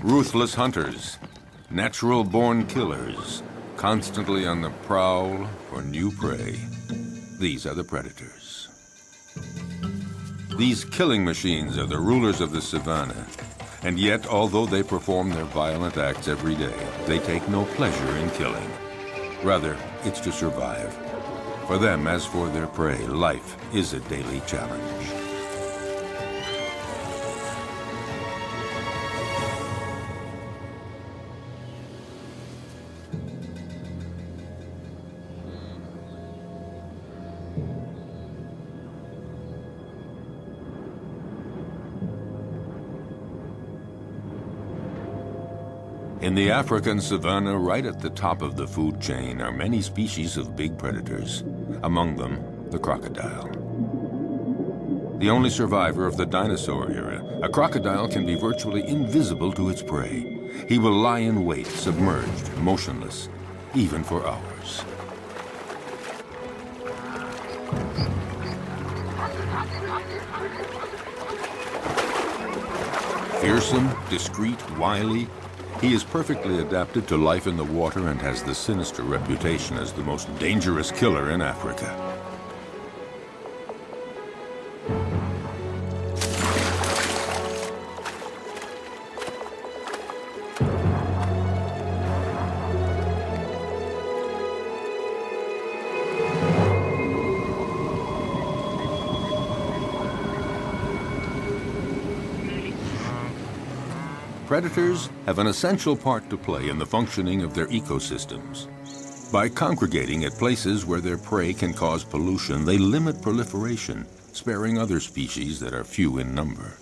Ruthless hunters, natural-born killers, constantly on the prowl for new prey. These are the predators. These killing machines are the rulers of the savannah. And yet, although they perform their violent acts every day, they take no pleasure in killing. Rather, it's to survive. For them, as for their prey, life is a daily challenge. In the African savanna, right at the top of the food chain, are many species of big predators. Among them, the crocodile. The only survivor of the dinosaur era, a crocodile can be virtually invisible to its prey. He will lie in wait, submerged, motionless, even for hours. Fearsome, discreet, wily, he is perfectly adapted to life in the water and has the sinister reputation as the most dangerous killer in Africa. Predators have an essential part to play in the functioning of their ecosystems. By congregating at places where their prey can cause pollution, they limit proliferation, sparing other species that are few in number.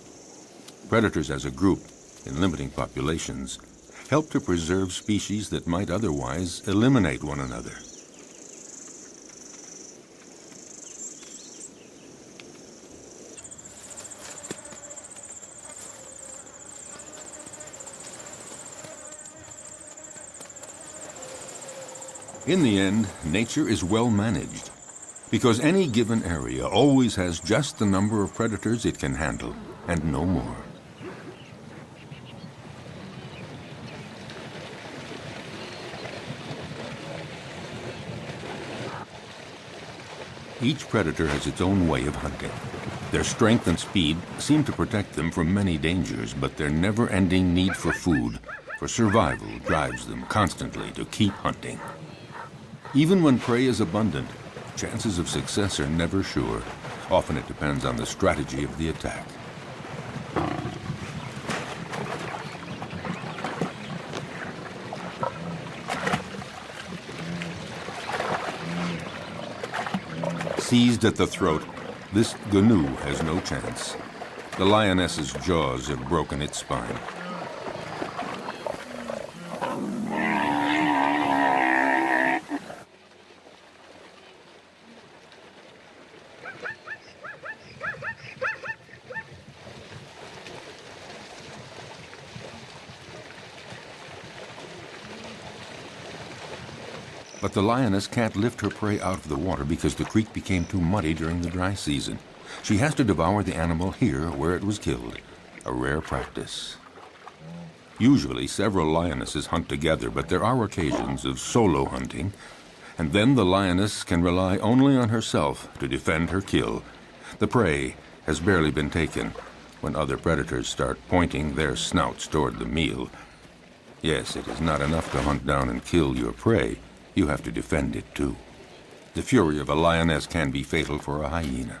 Predators as a group, in limiting populations, help to preserve species that might otherwise eliminate one another. In the end, nature is well managed, because any given area always has just the number of predators it can handle, and no more. Each predator has its own way of hunting. Their strength and speed seem to protect them from many dangers, but their never-ending need for food, for survival, drives them constantly to keep hunting. Even when prey is abundant, chances of success are never sure. Often it depends on the strategy of the attack. Seized at the throat, this gnu has no chance. The lioness's jaws have broken its spine. But the lioness can't lift her prey out of the water because the creek became too muddy during the dry season. She has to devour the animal here where it was killed, a rare practice. Usually several lionesses hunt together, but there are occasions of solo hunting, and then the lioness can rely only on herself to defend her kill. The prey has barely been taken when other predators start pointing their snouts toward the meal. Yes, it is not enough to hunt down and kill your prey. You have to defend it too. The fury of a lioness can be fatal for a hyena.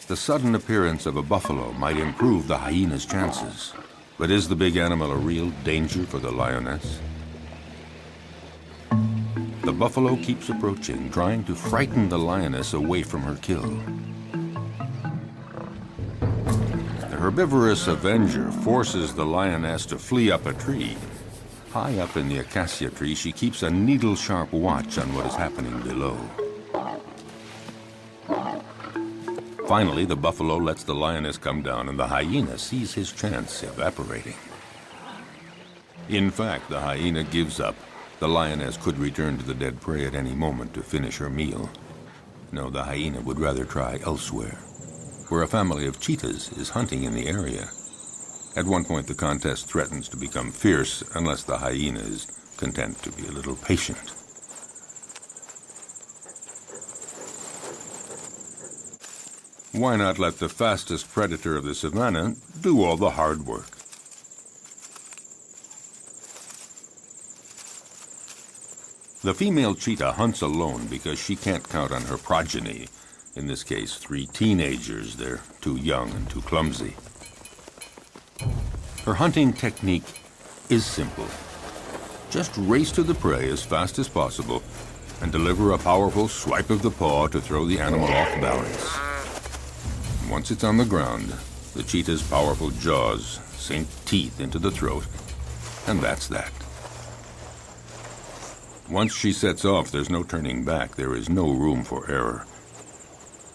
The sudden appearance of a buffalo might improve the hyena's chances. But is the big animal a real danger for the lioness? The buffalo keeps approaching, trying to frighten the lioness away from her kill. The herbivorous avenger forces the lioness to flee up a tree. High up in the acacia tree, she keeps a needle-sharp watch on what is happening below. Finally, the buffalo lets the lioness come down, and the hyena sees his chance evaporating. In fact, the hyena gives up. The lioness could return to the dead prey at any moment to finish her meal. No, the hyena would rather try elsewhere, where a family of cheetahs is hunting in the area. At one point, the contest threatens to become fierce unless the hyena is content to be a little patient. Why not let the fastest predator of the savannah do all the hard work? The female cheetah hunts alone because she can't count on her progeny. In this case, 3 teenagers. They're too young and too clumsy. Her hunting technique is simple. Just race to the prey as fast as possible and deliver a powerful swipe of the paw to throw the animal off balance. Once it's on the ground, the cheetah's powerful jaws sink teeth into the throat, and that's that. Once she sets off, there's no turning back. There is no room for error.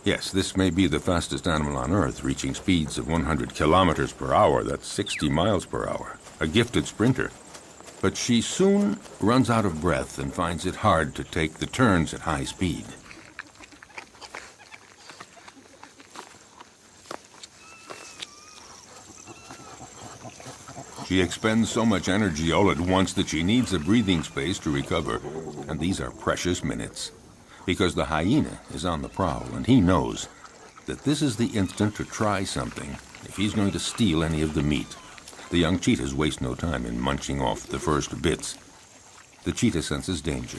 Yes, this may be the fastest animal on Earth, reaching speeds of 100 kilometers per hour. That's 60 miles per hour. A gifted sprinter. But she soon runs out of breath and finds it hard to take the turns at high speed. She expends so much energy all at once that she needs a breathing space to recover. And these are precious minutes. Because the hyena is on the prowl, and he knows that this is the instant to try something if he's going to steal any of the meat. The young cheetahs waste no time in munching off the first bits. The cheetah senses danger.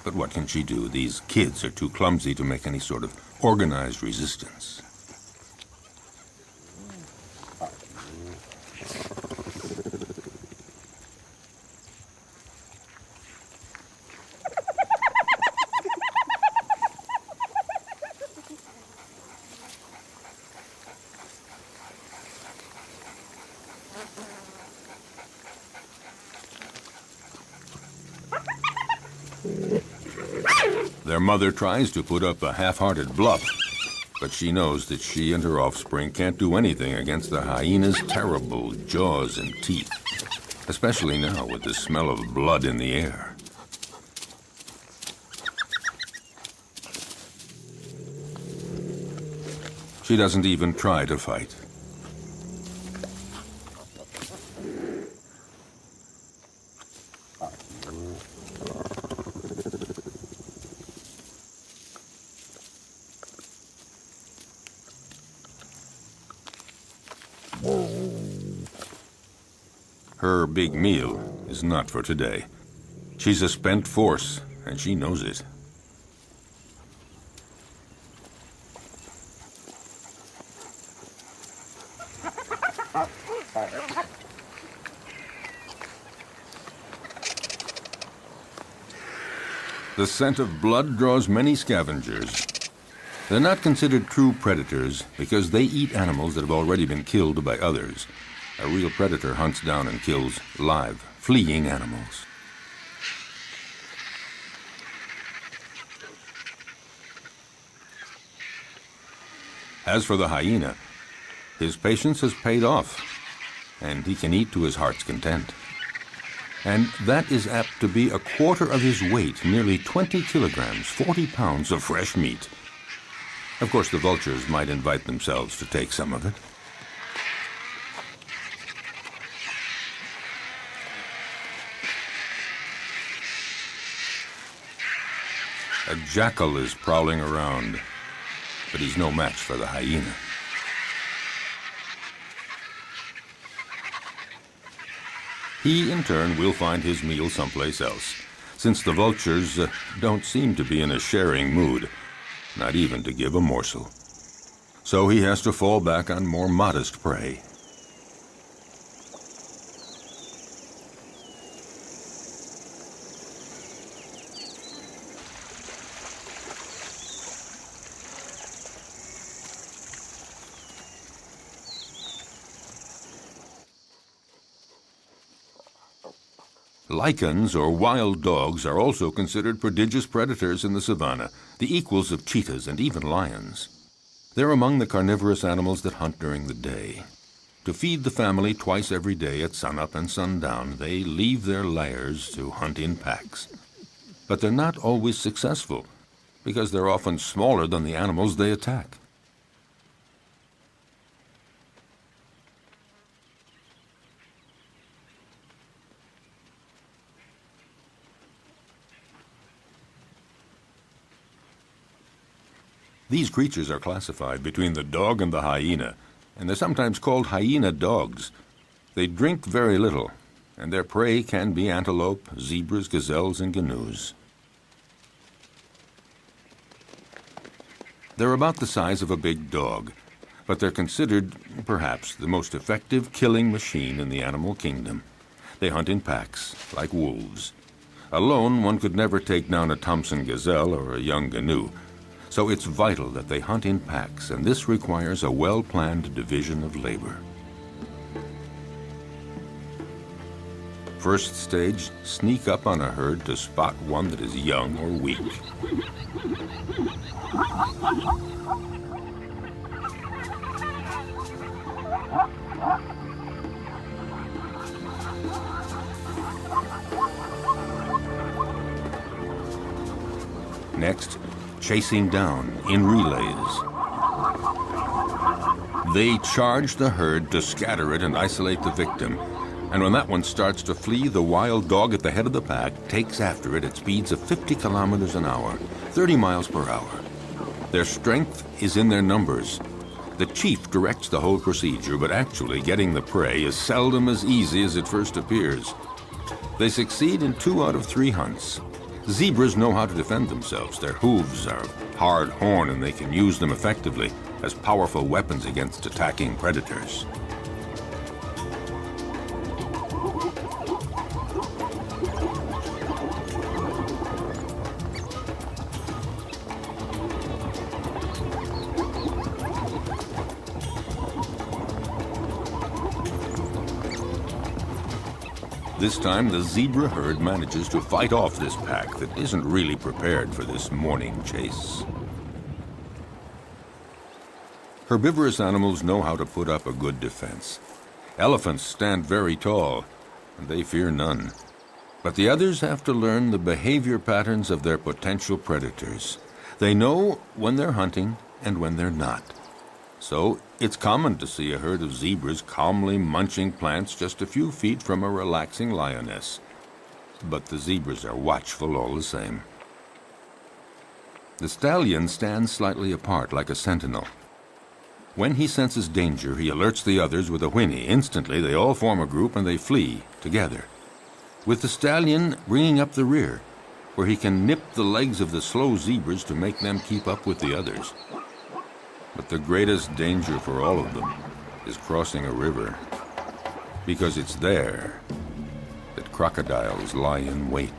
But what can she do? These kids are too clumsy to make any sort of organized resistance. Their mother tries to put up a half-hearted bluff, but she knows that she and her offspring can't do anything against the hyena's terrible jaws and teeth, especially now with the smell of blood in the air. She doesn't even try to fight. Her big meal is not for today. She's a spent force, and she knows it. The scent of blood draws many scavengers. They're not considered true predators because they eat animals that have already been killed by others. A real predator hunts down and kills live, fleeing animals. As for the hyena, his patience has paid off, and he can eat to his heart's content. And that is apt to be a quarter of his weight, nearly 20 kilograms, 40 pounds of fresh meat. Of course, the vultures might invite themselves to take some of it. A jackal is prowling around, but he's no match for the hyena. He, in turn, will find his meal someplace else, since the vultures don't seem to be in a sharing mood, not even to give a morsel. So he has to fall back on more modest prey. Lycans, or wild dogs, are also considered prodigious predators in the savanna, the equals of cheetahs and even lions. They're among the carnivorous animals that hunt during the day. To feed the family twice every day at sunup and sundown, they leave their lairs to hunt in packs. But they're not always successful, because they're often smaller than the animals they attack. These creatures are classified between the dog and the hyena, and they're sometimes called hyena dogs. They drink very little, and their prey can be antelope, zebras, gazelles, and gnus. They're about the size of a big dog, but they're considered, perhaps, the most effective killing machine in the animal kingdom. They hunt in packs, like wolves. Alone, one could never take down a Thompson gazelle or a young gnu. So it's vital that they hunt in packs, and this requires a well-planned division of labor. First stage, sneak up on a herd to spot one that is young or weak. Next, chasing down in relays. They charge the herd to scatter it and isolate the victim. And when that one starts to flee, the wild dog at the head of the pack takes after it at speeds of 50 kilometers an hour, 30 miles per hour. Their strength is in their numbers. The chief directs the whole procedure, but actually getting the prey is seldom as easy as it first appears. They succeed in 2 out of 3 hunts. Zebras know how to defend themselves. Their hooves are hard horn, and they can use them effectively as powerful weapons against attacking predators. This time, the zebra herd manages to fight off this pack that isn't really prepared for this morning chase. Herbivorous animals know how to put up a good defense. Elephants stand very tall, and they fear none. But the others have to learn the behavior patterns of their potential predators. They know when they're hunting and when they're not. So it's common to see a herd of zebras calmly munching plants just a few feet from a relaxing lioness. But the zebras are watchful all the same. The stallion stands slightly apart like a sentinel. When he senses danger, he alerts the others with a whinny. Instantly, they all form a group and they flee together, with the stallion bringing up the rear, where he can nip the legs of the slow zebras to make them keep up with the others. But the greatest danger for all of them is crossing a river, because it's there that crocodiles lie in wait.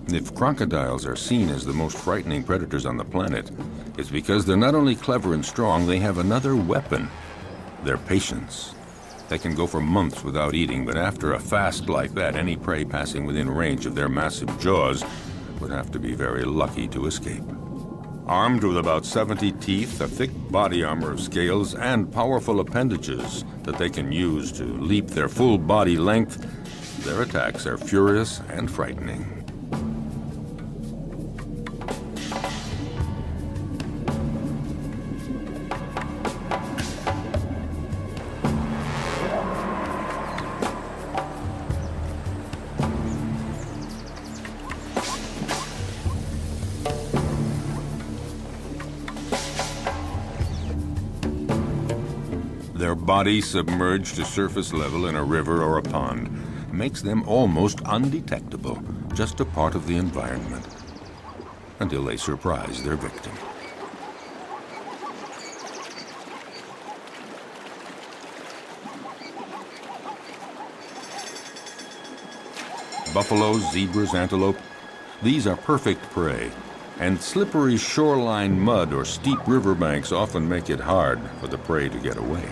If crocodiles are seen as the most frightening predators on the planet, it's because they're not only clever and strong, they have another weapon: their patience. They can go for months without eating, but after a fast like that, any prey passing within range of their massive jaws would have to be very lucky to escape. Armed with about 70 teeth, a thick body armor of scales, and powerful appendages that they can use to leap their full body length, their attacks are furious and frightening. Their body submerged to surface level in a river or a pond makes them almost undetectable, just a part of the environment, until they surprise their victim. Buffalo, zebras, antelope, these are perfect prey. And slippery shoreline mud or steep riverbanks often make it hard for the prey to get away.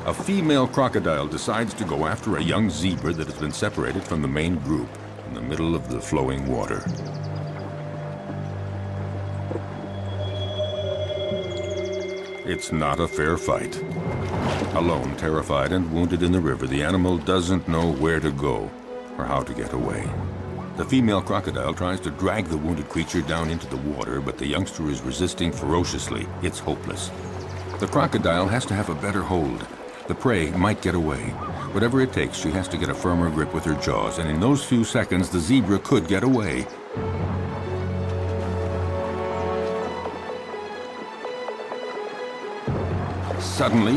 A female crocodile decides to go after a young zebra that has been separated from the main group in the middle of the flowing water. It's not a fair fight. Alone, terrified and wounded in the river, the animal doesn't know where to go or how to get away. The female crocodile tries to drag the wounded creature down into the water, but the youngster is resisting ferociously. It's hopeless. The crocodile has to have a better hold. The prey might get away. Whatever it takes, she has to get a firmer grip with her jaws, and in those few seconds, the zebra could get away. Suddenly,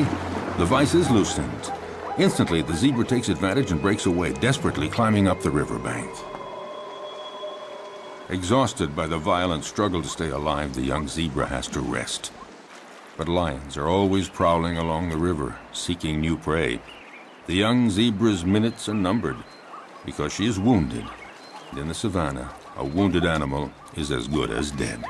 the vise is loosened. Instantly, the zebra takes advantage and breaks away, desperately climbing up the riverbank. Exhausted by the violent struggle to stay alive, the young zebra has to rest. But lions are always prowling along the river, seeking new prey. The young zebra's minutes are numbered because she is wounded. And in the savannah, a wounded animal is as good as dead.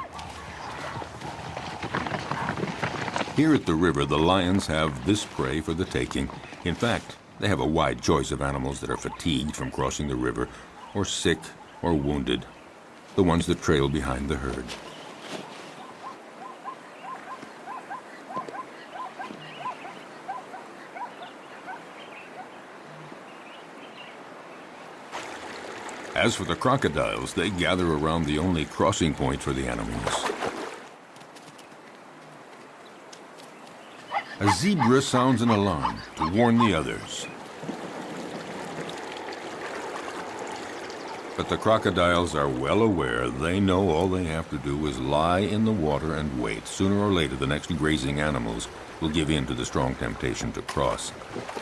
Here at the river, the lions have this prey for the taking. In fact, they have a wide choice of animals that are fatigued from crossing the river, or sick, or wounded. The ones that trail behind the herd. As for the crocodiles, they gather around the only crossing point for the animals. A zebra sounds an alarm to warn the others. But the crocodiles are well aware. They know all they have to do is lie in the water and wait. Sooner or later, the next grazing animals will give in to the strong temptation to cross.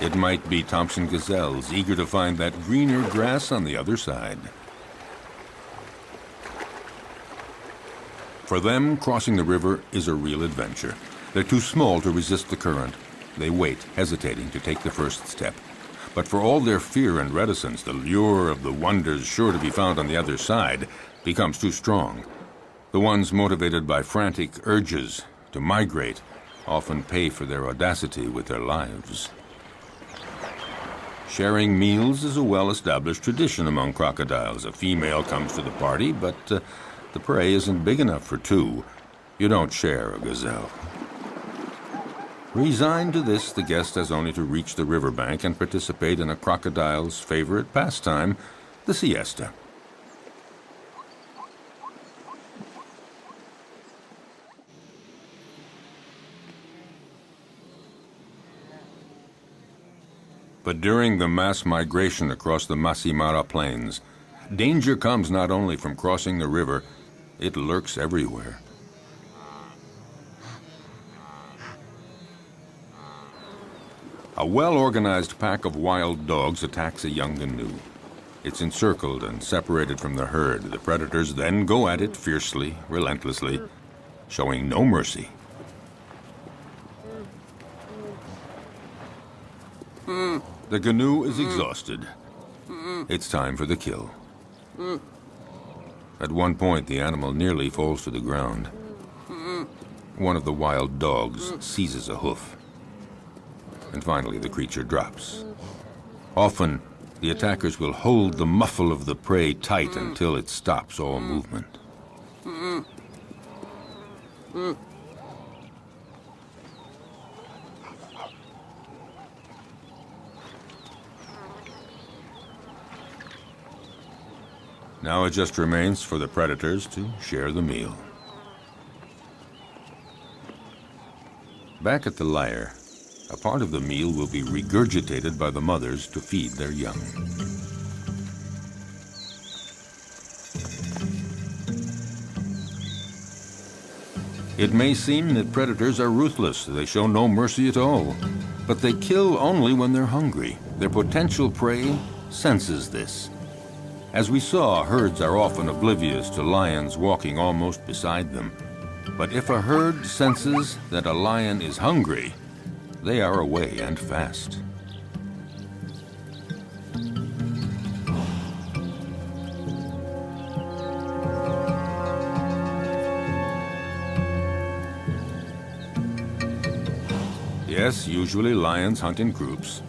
It might be Thompson gazelles, eager to find that greener grass on the other side. For them, crossing the river is a real adventure. They're too small to resist the current. They wait, hesitating to take the first step. But for all their fear and reticence, the lure of the wonders sure to be found on the other side becomes too strong. The ones motivated by frantic urges to migrate often pay for their audacity with their lives. Sharing meals is a well-established tradition among crocodiles. A female comes to the party, but the prey isn't big enough for two. You don't share a gazelle. Resigned to this, the guest has only to reach the riverbank and participate in a crocodile's favorite pastime, the siesta. But during the mass migration across the Masimara Plains, danger comes not only from crossing the river, it lurks everywhere. A well-organized pack of wild dogs attacks a young canoe. It's encircled and separated from the herd. The predators then go at it fiercely, relentlessly, showing no mercy. The canoe is exhausted. It's time for the kill. At one point, the animal nearly falls to the ground. One of the wild dogs seizes a hoof. And finally, the creature drops. Often, the attackers will hold the muffle of the prey tight until it stops all movement. Now it just remains for the predators to share the meal. Back at the lair, a part of the meal will be regurgitated by the mothers to feed their young. It may seem that predators are ruthless. They show no mercy at all. But they kill only when they're hungry. Their potential prey senses this. As we saw, herds are often oblivious to lions walking almost beside them. But if a herd senses that a lion is hungry, they are away and fast. Yes, usually lions hunt in groups,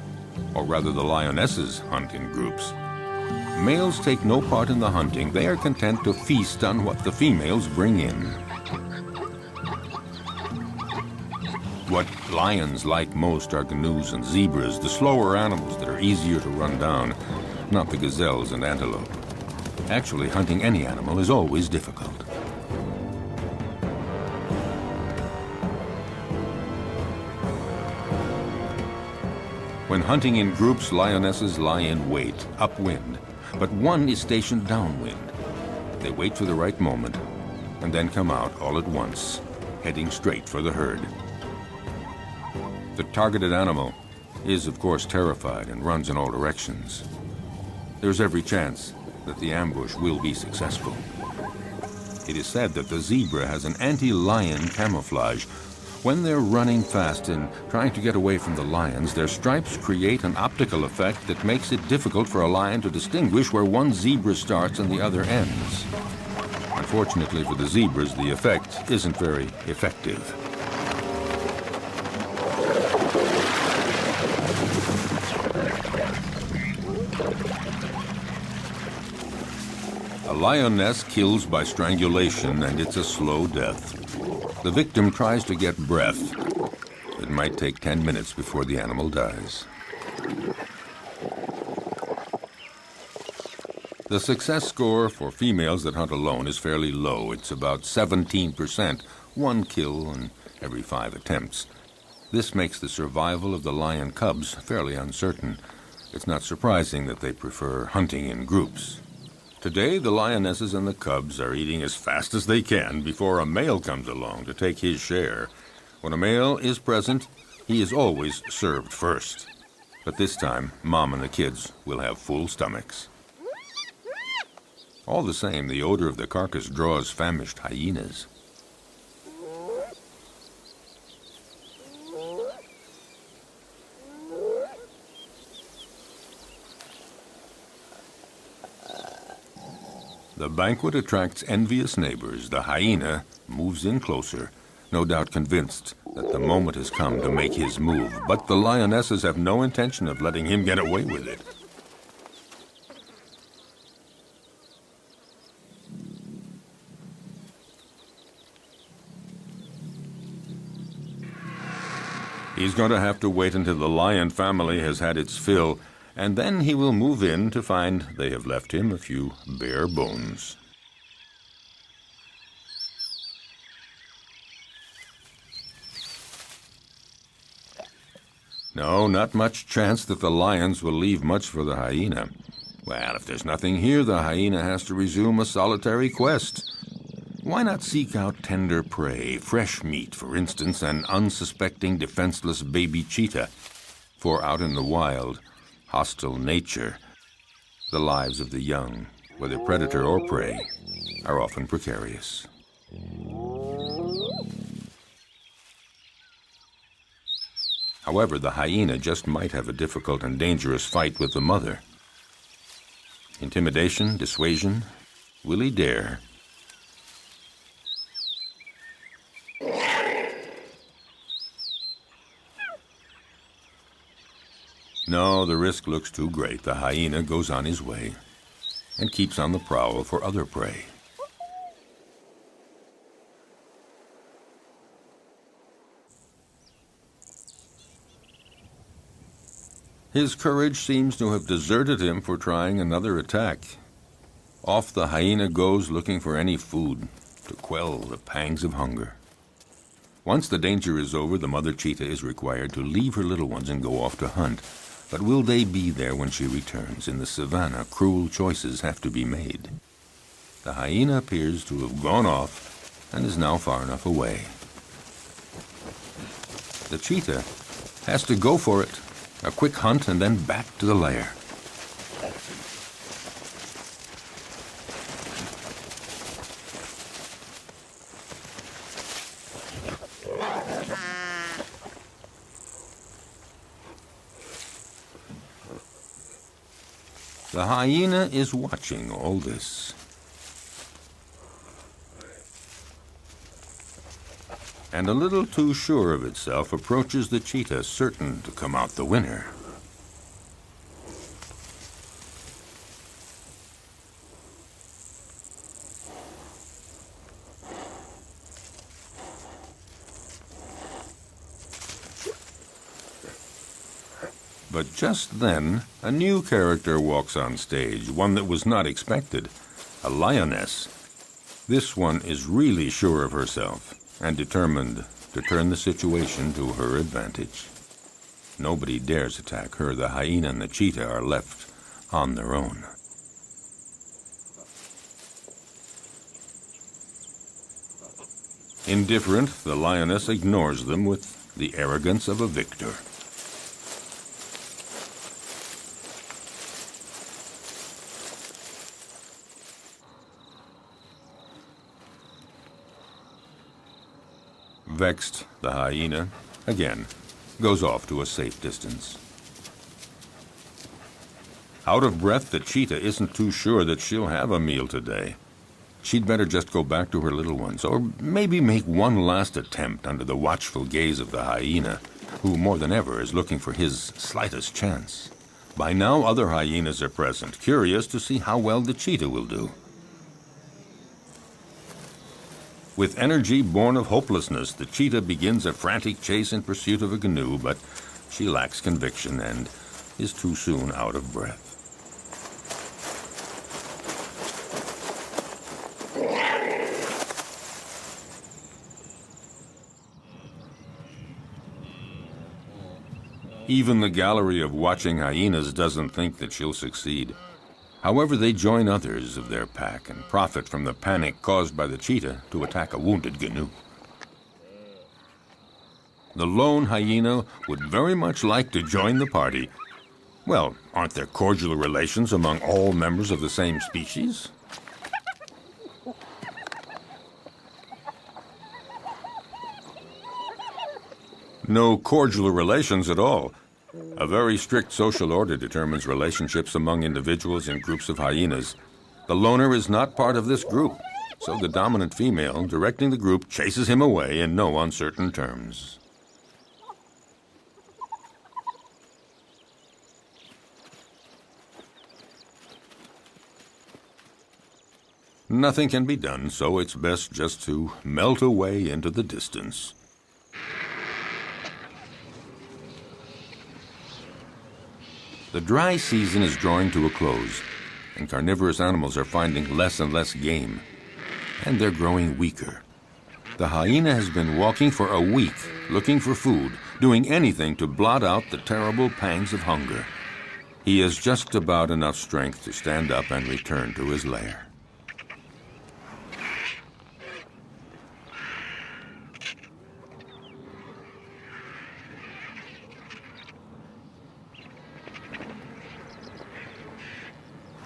or rather the lionesses hunt in groups. Males take no part in the hunting. They are content to feast on what the females bring in. What lions like most are canoes and zebras, the slower animals that are easier to run down, not the gazelles and antelope. Actually, hunting any animal is always difficult. When hunting in groups, lionesses lie in wait, upwind, but one is stationed downwind. They wait for the right moment and then come out all at once, heading straight for the herd. The targeted animal is, of course, terrified and runs in all directions. There's every chance that the ambush will be successful. It is said that the zebra has an anti-lion camouflage. When they're running fast and trying to get away from the lions, their stripes create an optical effect that makes it difficult for a lion to distinguish where one zebra starts and the other ends. Unfortunately for the zebras, the effect isn't very effective. A lioness kills by strangulation, and it's a slow death. The victim tries to get breath. It might take 10 minutes before the animal dies. The success score for females that hunt alone is fairly low. It's about 17%, one kill in every 5 attempts. This makes the survival of the lion cubs fairly uncertain. It's not surprising that they prefer hunting in groups. Today, the lionesses and the cubs are eating as fast as they can before a male comes along to take his share. When a male is present, he is always served first. But this time, Mom and the kids will have full stomachs. All the same, the odor of the carcass draws famished hyenas. The banquet attracts envious neighbors. The hyena moves in closer, no doubt convinced that the moment has come to make his move. But the lionesses have no intention of letting him get away with it. He's going to have to wait until the lion family has had its fill, and then he will move in to find they have left him a few bare bones. No, not much chance that the lions will leave much for the hyena. Well, if there's nothing here, the hyena has to resume a solitary quest. Why not seek out tender prey, fresh meat, for instance, an unsuspecting, defenseless baby cheetah? For out in the wild, hostile nature, the lives of the young, whether predator or prey, are often precarious. However, the hyena just might have a difficult and dangerous fight with the mother. Intimidation, dissuasion, will he dare? No, the risk looks too great. The hyena goes on his way and keeps on the prowl for other prey. His courage seems to have deserted him for trying another attack. Off the hyena goes looking for any food to quell the pangs of hunger. Once the danger is over, the mother cheetah is required to leave her little ones and go off to hunt. But will they be there when she returns? In the savannah, cruel choices have to be made. The hyena appears to have gone off and is now far enough away. The cheetah has to go for it. A quick hunt and then back to the lair. The hyena is watching all this. And a little too sure of itself, approaches the cheetah, certain to come out the winner. But just then, a new character walks on stage, one that was not expected, a lioness. This one is really sure of herself and determined to turn the situation to her advantage. Nobody dares attack her. The hyena and the cheetah are left on their own. Indifferent, the lioness ignores them with the arrogance of a victor. Vexed, the hyena, again, goes off to a safe distance. Out of breath, the cheetah isn't too sure that she'll have a meal today. She'd better just go back to her little ones, or maybe make one last attempt under the watchful gaze of the hyena, who more than ever is looking for his slightest chance. By now, other hyenas are present, curious to see how well the cheetah will do. With energy born of hopelessness, the cheetah begins a frantic chase in pursuit of a canoe, but she lacks conviction and is too soon out of breath. Even the gallery of watching hyenas doesn't think that she'll succeed. However, they join others of their pack and profit from the panic caused by the cheetah to attack a wounded canoe. The lone hyena would very much like to join the party. Well, aren't there cordial relations among all members of the same species? No cordial relations at all. A very strict social order determines relationships among individuals in groups of hyenas. The loner is not part of this group, so the dominant female directing the group chases him away in no uncertain terms. Nothing can be done, so it's best just to melt away into the distance. The dry season is drawing to a close, and carnivorous animals are finding less and less game, and they're growing weaker. The hyena has been walking for a week, looking for food, doing anything to blot out the terrible pangs of hunger. He has just about enough strength to stand up and return to his lair.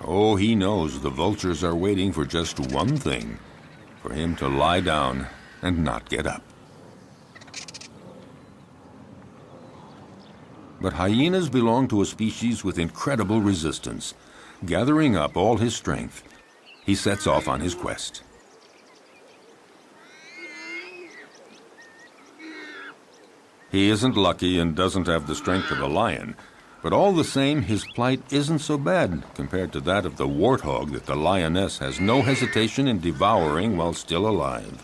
Oh, he knows the vultures are waiting for just one thing, for him to lie down and not get up. But hyenas belong to a species with incredible resistance. Gathering up all his strength, he sets off on his quest. He isn't lucky and doesn't have the strength of a lion, but all the same, his plight isn't so bad compared to that of the warthog that the lioness has no hesitation in devouring while still alive.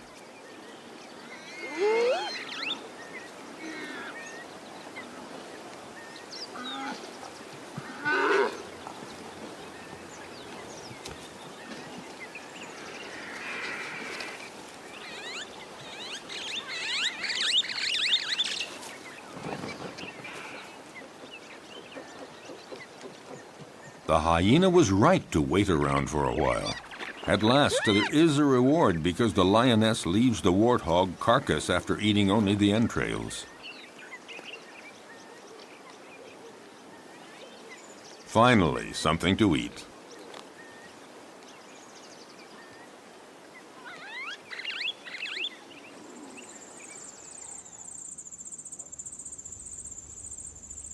The hyena was right to wait around for a while. At last, there is a reward because the lioness leaves the warthog carcass after eating only the entrails. Finally, something to eat.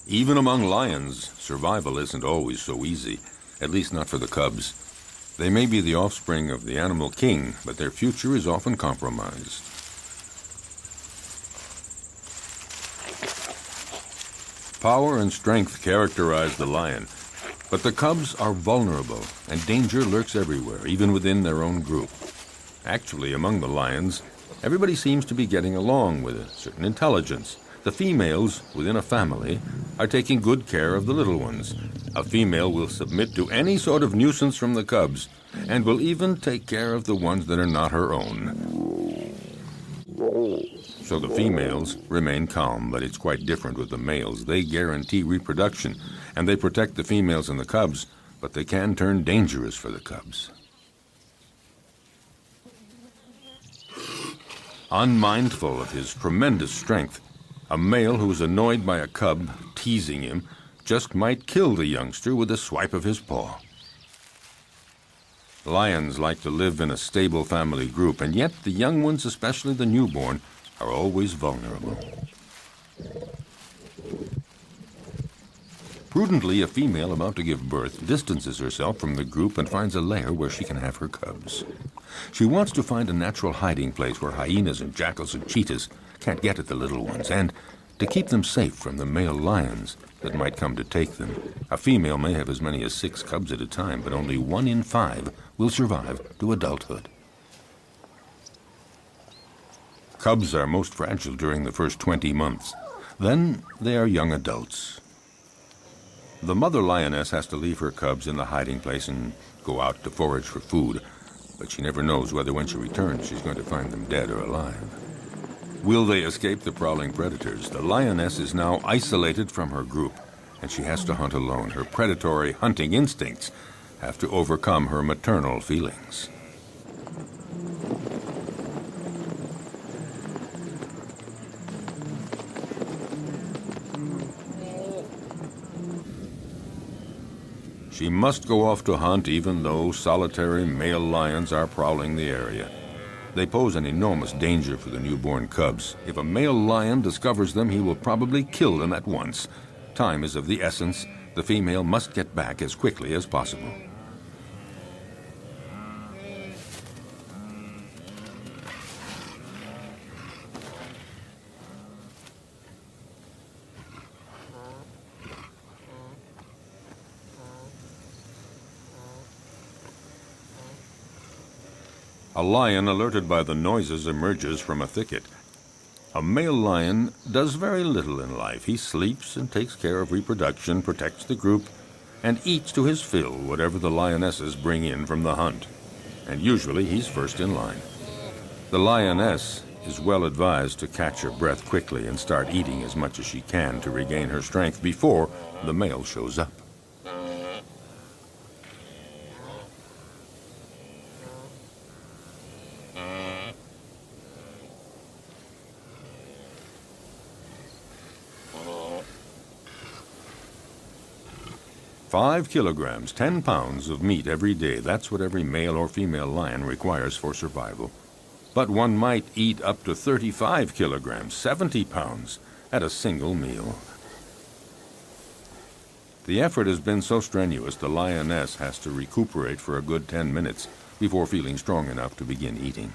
Even among lions, survival isn't always so easy, at least not for the cubs. They may be the offspring of the animal king, but their future is often compromised. Power and strength characterize the lion, but the cubs are vulnerable, and danger lurks everywhere, even within their own group. Actually, among the lions, everybody seems to be getting along with a certain intelligence. The females within a family are taking good care of the little ones. A female will submit to any sort of nuisance from the cubs, and will even take care of the ones that are not her own. So the females remain calm, but it's quite different with the males. They guarantee reproduction, and they protect the females and the cubs, but they can turn dangerous for the cubs. Unmindful of his tremendous strength, a male who's annoyed by a cub teasing him just might kill the youngster with a swipe of his paw. Lions like to live in a stable family group, and yet the young ones, especially the newborn, are always vulnerable. Prudently, a female about to give birth distances herself from the group and finds a lair where she can have her cubs. She wants to find a natural hiding place where hyenas and jackals and cheetahs can't get at the little ones, and to keep them safe from the male lions that might come to take them. A female may have as many as 6 cubs at a time, but only 1 in 5 will survive to adulthood. Cubs are most fragile during the first 20 months. Then they are young adults. The mother lioness has to leave her cubs in the hiding place and go out to forage for food, but she never knows whether when she returns she's going to find them dead or alive. Will they escape the prowling predators? The lioness is now isolated from her group, and she has to hunt alone. Her predatory hunting instincts have to overcome her maternal feelings. She must go off to hunt even though solitary male lions are prowling the area. They pose an enormous danger for the newborn cubs. If a male lion discovers them, he will probably kill them at once. Time is of the essence. The female must get back as quickly as possible. A lion, alerted by the noises, emerges from a thicket. A male lion does very little in life. He sleeps and takes care of reproduction, protects the group, and eats to his fill whatever the lionesses bring in from the hunt. And usually he's first in line. The lioness is well advised to catch her breath quickly and start eating as much as she can to regain her strength before the male shows up. "5 kilograms, 10 pounds of meat every day. That's what every male or female lion requires for survival. But one might eat up to 35 kilograms, 70 pounds, at a single meal. The effort has been so strenuous, the lioness has to recuperate for a good 10 minutes before feeling strong enough to begin eating.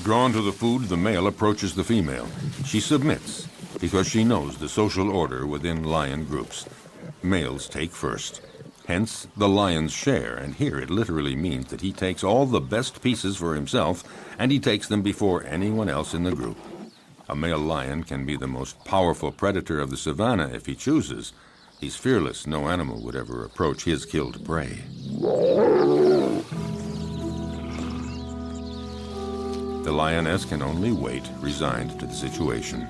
Drawn to the food, the male approaches the female. She submits because she knows the social order within lion groups. Males take first. Hence the lion's share, and here it literally means that he takes all the best pieces for himself, and he takes them before anyone else in the group. A male lion can be the most powerful predator of the savannah if he chooses. He's fearless. No animal would ever approach his killed prey. The lioness can only wait, resigned to the situation,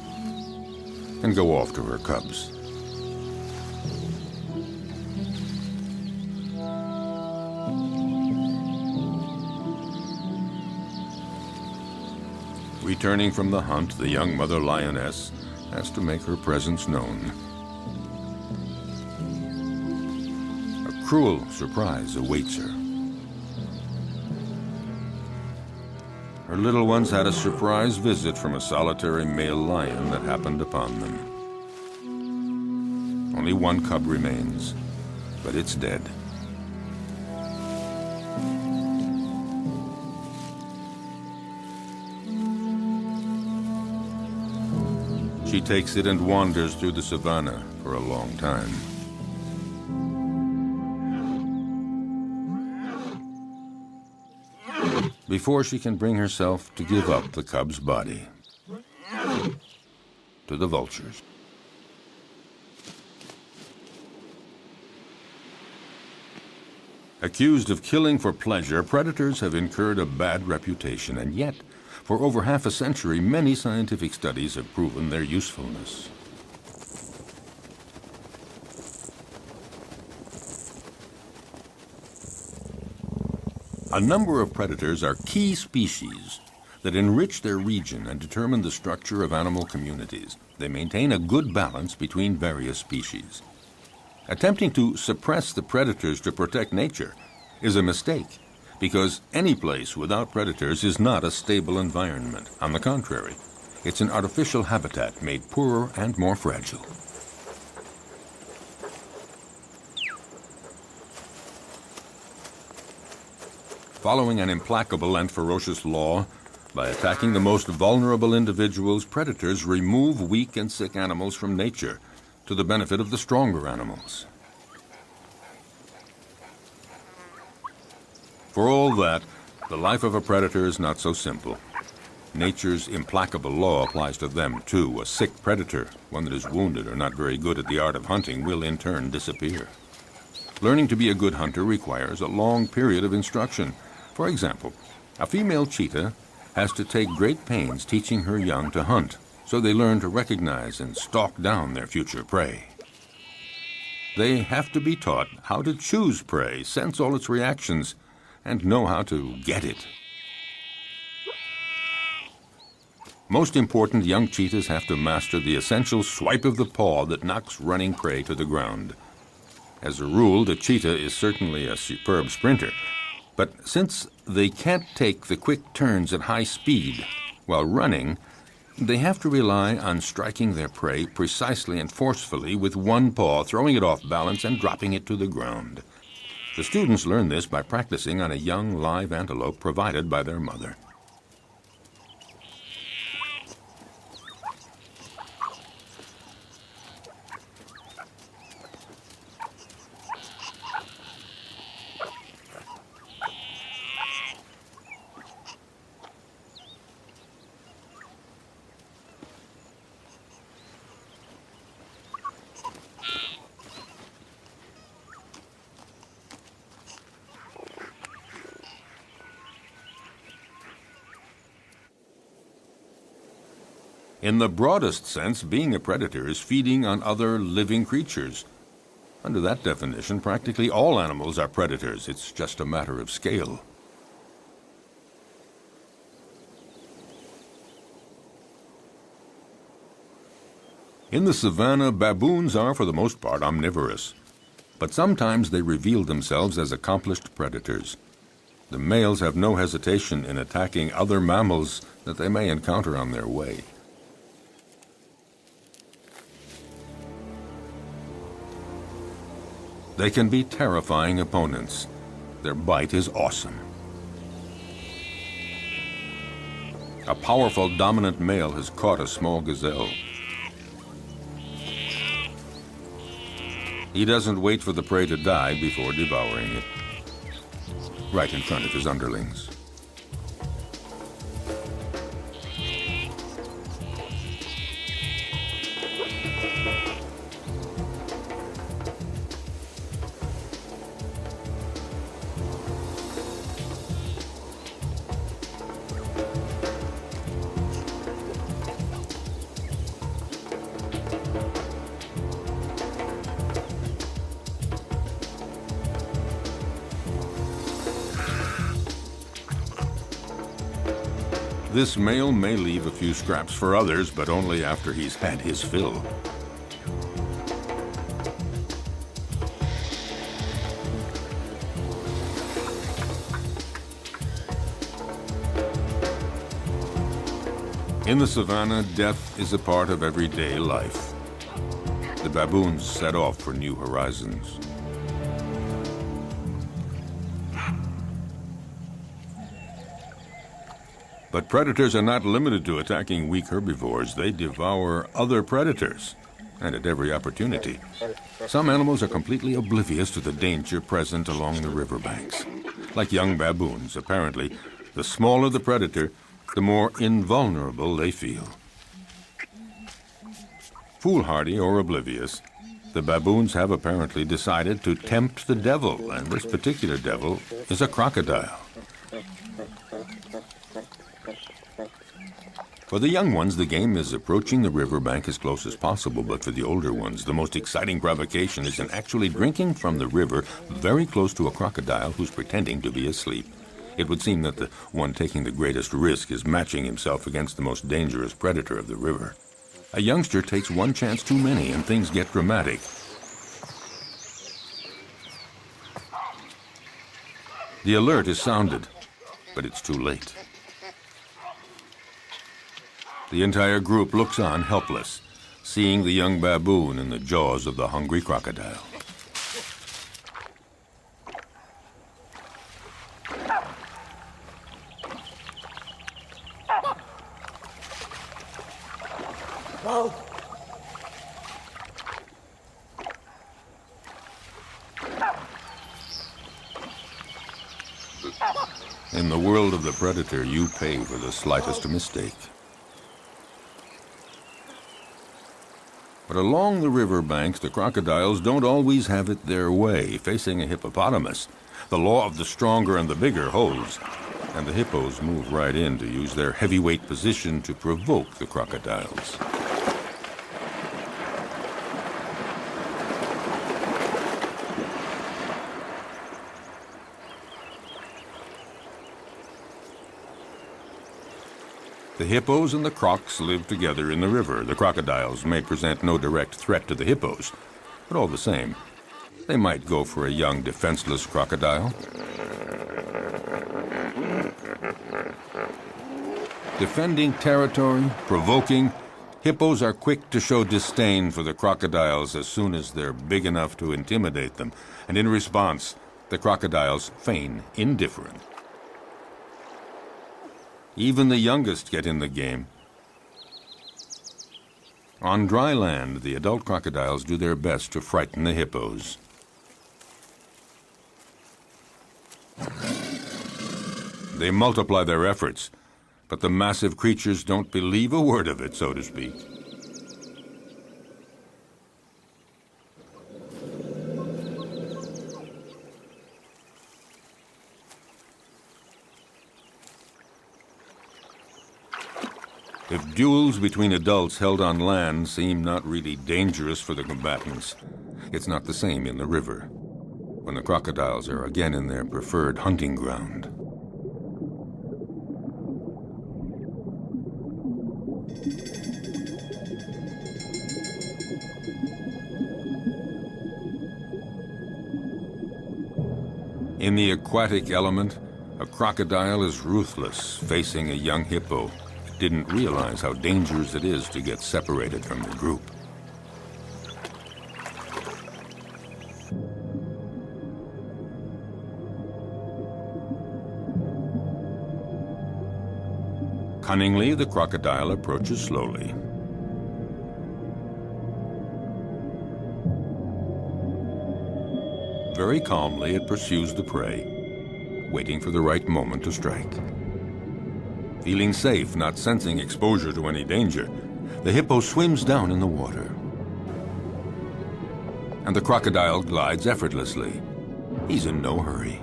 and go off to her cubs. Returning from the hunt, the young mother lioness has to make her presence known. A cruel surprise awaits her. Her little ones had a surprise visit from a solitary male lion that happened upon them. Only one cub remains, but it's dead. She takes it and wanders through the savannah for a long time. Before she can bring herself to give up the cub's body to the vultures. Accused of killing for pleasure, predators have incurred a bad reputation, and yet, for over half a century, many scientific studies have proven their usefulness. A number of predators are key species that enrich their region and determine the structure of animal communities. They maintain a good balance between various species. Attempting to suppress the predators to protect nature is a mistake, because any place without predators is not a stable environment. On the contrary, it's an artificial habitat made poorer and more fragile. Following an implacable and ferocious law, by attacking the most vulnerable individuals, predators remove weak and sick animals from nature to the benefit of the stronger animals. For all that, the life of a predator is not so simple. Nature's implacable law applies to them too. A sick predator, one that is wounded or not very good at the art of hunting, will in turn disappear. Learning to be a good hunter requires a long period of instruction. For example, a female cheetah has to take great pains teaching her young to hunt, so they learn to recognize and stalk down their future prey. They have to be taught how to choose prey, sense all its reactions, and know how to get it. Most important, young cheetahs have to master the essential swipe of the paw that knocks running prey to the ground. As a rule, the cheetah is certainly a superb sprinter, but since they can't take the quick turns at high speed while running, they have to rely on striking their prey precisely and forcefully with one paw, throwing it off balance and dropping it to the ground. The students learn this by practicing on a young live antelope provided by their mother. In the broadest sense, being a predator is feeding on other living creatures. Under that definition, practically all animals are predators. It's just a matter of scale. In the savannah, baboons are, for the most part, omnivorous. But sometimes they reveal themselves as accomplished predators. The males have no hesitation in attacking other mammals that they may encounter on their way. They can be terrifying opponents. Their bite is awesome. A powerful dominant male has caught a small gazelle. He doesn't wait for the prey to die before devouring it, right in front of his underlings. This male may leave a few scraps for others, but only after he's had his fill. In the savannah, death is a part of everyday life. The baboons set off for new horizons. But predators are not limited to attacking weak herbivores. They devour other predators, and at every opportunity. Some animals are completely oblivious to the danger present along the riverbanks. Like young baboons, apparently, the smaller the predator, the more invulnerable they feel. Foolhardy or oblivious, The baboons have apparently decided to tempt the devil, and this particular devil is a crocodile. For the young ones, the game is approaching the riverbank as close as possible, but for the older ones, the most exciting provocation is in actually drinking from the river very close to a crocodile who's pretending to be asleep. It would seem that the one taking the greatest risk is matching himself against the most dangerous predator of the river. A youngster takes one chance too many and things get dramatic. The alert is sounded, but it's too late. The entire group looks on helpless, seeing the young baboon in the jaws of the hungry crocodile. In the world of the predator, you pay for the slightest mistake. But along the river banks, the crocodiles don't always have it their way. Facing a hippopotamus, the law of the stronger and the bigger holds, and the hippos move right in to use their heavyweight position to provoke the crocodiles. The hippos and the crocs live together in the river. The crocodiles may present no direct threat to the hippos, but all the same, they might go for a young, defenseless crocodile. Defending territory, provoking, hippos are quick to show disdain for the crocodiles as soon as they're big enough to intimidate them, and in response, the crocodiles feign indifferent. Even the youngest get in the game. On dry land, the adult crocodiles do their best to frighten the hippos. They multiply their efforts, but the massive creatures don't believe a word of it, so to speak. If duels between adults held on land seem not really dangerous for the combatants, it's not the same in the river, when the crocodiles are again in their preferred hunting ground. In the aquatic element, a crocodile is ruthless, facing a young hippo. Didn't realize how dangerous it is to get separated from the group. Cunningly, the crocodile approaches slowly. Very calmly, it pursues the prey, waiting for the right moment to strike. Feeling safe, not sensing exposure to any danger, the hippo swims down in the water. And the crocodile glides effortlessly. He's in no hurry.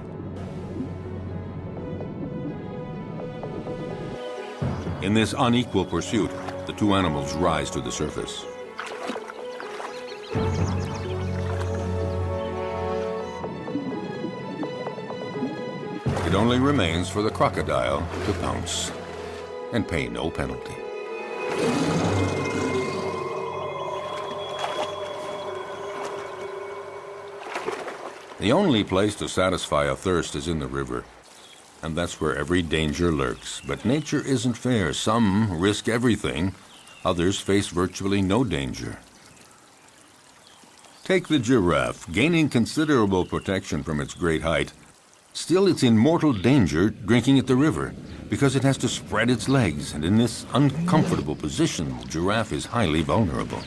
In this unequal pursuit, the two animals rise to the surface. It only remains for the crocodile to pounce and pay no penalty. The only place to satisfy a thirst is in the river, and that's where every danger lurks. But nature isn't fair. Some risk everything, others face virtually no danger. Take the giraffe, gaining considerable protection from its great height. Still, it's in mortal danger drinking at the river because it has to spread its legs, and in this uncomfortable position, the giraffe is highly vulnerable.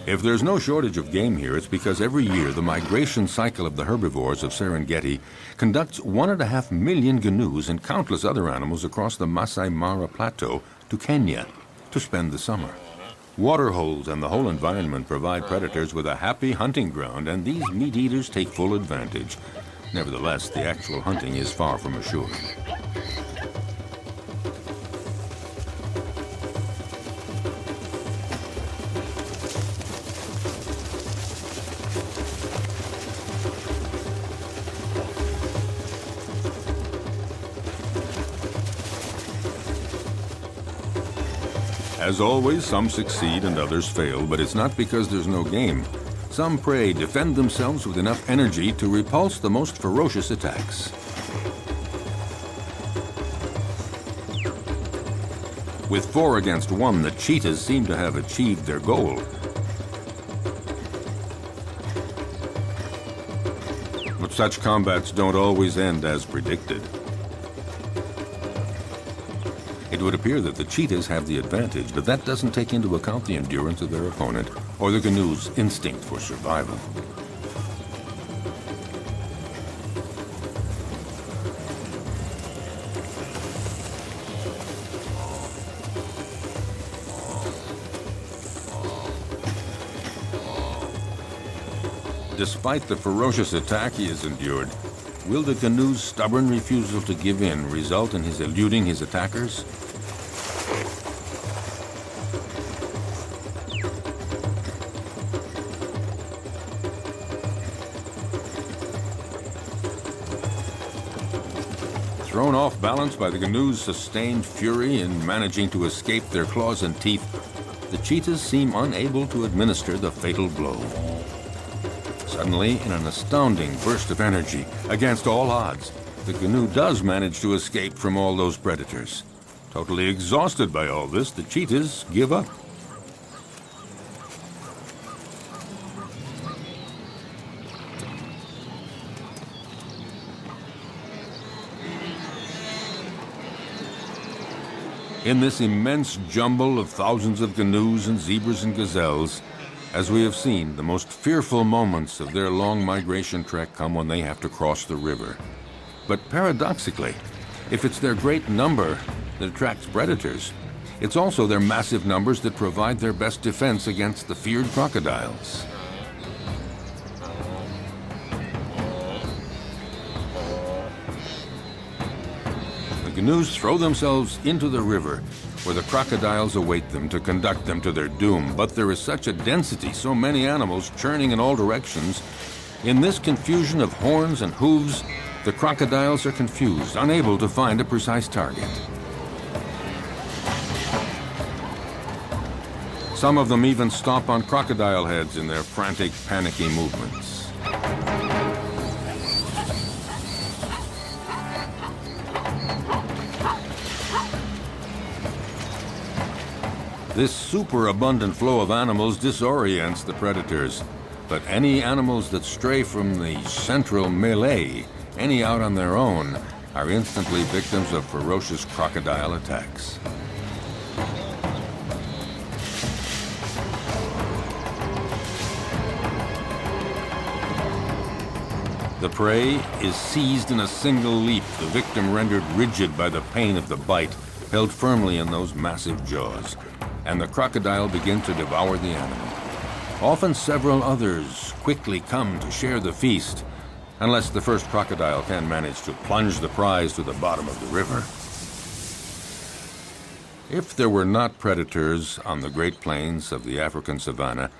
If there's no shortage of game here, it's because every year the migration cycle of the herbivores of Serengeti conducts 1.5 million gnus and countless other animals across the Masai Mara Plateau to Kenya. to spend the summer. Water holes and the whole environment provide predators with a happy hunting ground, and these meat eaters take full advantage. Nevertheless, the actual hunting is far from assured. As always, some succeed and others fail, but it's not because there's no game. Some prey defend themselves with enough energy to repulse the most ferocious attacks. With 4 against 1, the cheetahs seem to have achieved their goal. But such combats don't always end as predicted. It would appear that the cheetahs have the advantage, but that doesn't take into account the endurance of their opponent or the canoe's instinct for survival. Despite the ferocious attack he has endured, will the canoe's stubborn refusal to give in result in his eluding his attackers? Thrown off balance by the canoe's sustained fury in managing to escape their claws and teeth, the cheetahs seem unable to administer the fatal blow. Suddenly, in an astounding burst of energy, against all odds, the canoe does manage to escape from all those predators. Totally exhausted by all this, the cheetahs give up. In this immense jumble of thousands of canoes and zebras and gazelles, as we have seen, the most fearful moments of their long migration trek come when they have to cross the river. But paradoxically, if it's their great number that attracts predators, it's also their massive numbers that provide their best defense against the feared crocodiles. The canoes throw themselves into the river, where the crocodiles await them to conduct them to their doom. But there is such a density, so many animals churning in all directions. In this confusion of horns and hooves, the crocodiles are confused, unable to find a precise target. Some of them even stomp on crocodile heads in their frantic, panicky movements. This superabundant flow of animals disorients the predators, but any animals that stray from the central melee, any out on their own, are instantly victims of ferocious crocodile attacks. The prey is seized in a single leap, the victim rendered rigid by the pain of the bite, held firmly in those massive jaws, and the crocodile begins to devour the animal. Often several others quickly come to share the feast, unless the first crocodile can manage to plunge the prize to the bottom of the river. If there were not predators on the Great Plains of the African savanna,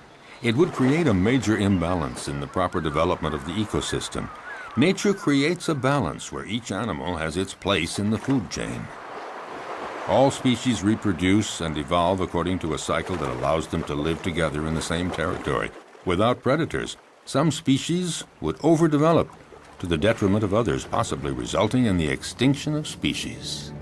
it would create a major imbalance in the proper development of the ecosystem. Nature creates a balance where each animal has its place in the food chain. All species reproduce and evolve according to a cycle that allows them to live together in the same territory. Without predators, some species would overdevelop to the detriment of others, possibly resulting in the extinction of species.